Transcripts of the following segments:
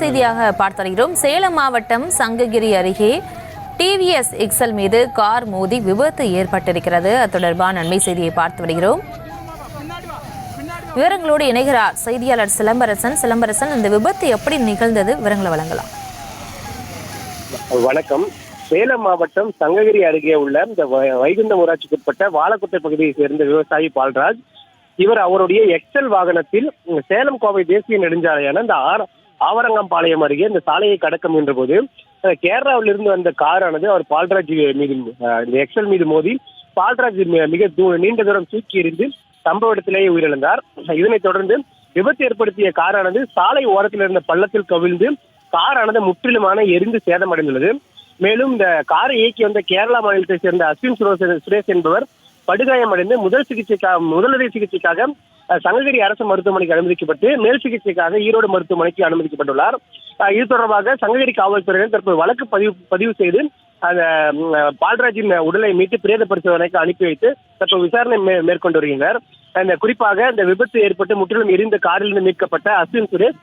செய்தியாக பார்த்து வருகிறோம். சேலம் மாவட்டம் சங்ககிரி அருகே டிவிஎஸ் எக்ஸல் மீது கார் மோதி விபத்து ஏற்பட்டிருக்கிறது. அது தொடர்பான நன்மை செய்தியை பார்த்து வருகிறோம். விவரங்களோடு இணைகிறார் செய்தியாளர் சிலம்பரசன். இந்த விபத்து எப்படி நிகழ்ந்தது, விவரங்களை வழங்கலாம். வணக்கம். சேலம் மாவட்டம் சங்ககிரி அருகே உள்ள இந்த வைகுண்டம் ஊராட்சிக்குட்பட்ட வாழக்குட்டை பகுதியை சேர்ந்த விவசாயி பால்ராஜ், இவர் அவருடைய எக்ஸல் வாகனத்தில் சேலம் கோவை தேசிய நெடுஞ்சாலையான இந்த ஆவரங்கம்பாளையம் அருகே இந்த சாலையை கடக்க முயன்ற போது கேரளாவில் இருந்து வந்த காரானது அவர் பால்ராஜ் மீது இந்த எக்ஸல் மீது மோதி பால்ராஜ் மிக நீண்ட தூரம் தூக்கி எறிந்து சம்பவ இடத்திலேயே உயிரிழந்தார். இதனைத் தொடர்ந்து விபத்து ஏற்படுத்திய காரானது சாலை ஓரத்தில் இருந்த பள்ளத்தில் கவிழ்ந்து காரானது முற்றிலுமான எரிந்து சேதமடைந்துள்ளது. மேலும் இந்த காரை இயக்கி வந்த கேரளா மாநிலத்தை சேர்ந்த அஸ்வின் சுரேஷ் என்பவர் படுகாயமடைந்து முதலுதவி சிகிச்சைக்காக சங்ககிரி அரசு மருத்துவமனைக்கு அனுமதிக்கப்பட்டு மேல் சிகிச்சைக்காக ஈரோடு மருத்துவமனைக்கு அனுமதிக்கப்பட்டுள்ளார். இது தொடர்பாக சங்ககிரி காவல்துறையினர் தற்போது வழக்கு பதிவு செய்து அந்த பால்ராஜின் உடலை மீட்டு பிரேத பரிசோதனைக்கு அனுப்பி வைத்து தற்போது விசாரணை மேற்கொண்டு வருகின்றனர். குறிப்பாக இந்த விபத்து ஏற்பட்டு முற்றிலும் எரிந்த காரிலிருந்து மீட்கப்பட்ட அஸ்வின் சுரேஷ்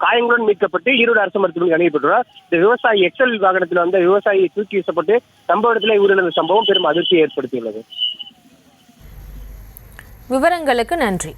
காயங்களுடன் மீட்கப்பட்டு ஈரோடு அரசு மருத்துவமனைக்கு அனுப்பப்பட்டுள்ளார். இந்த விவசாயி எக்ஸல் வாகனத்தில் வந்த விவசாயி தூக்கி வீசப்பட்டு சம்பவ இடத்திலே உயிரிழந்த சம்பவம் பெரும் அதிர்ச்சியை ஏற்படுத்தியுள்ளது. விவரங்களுக்கு நன்றி.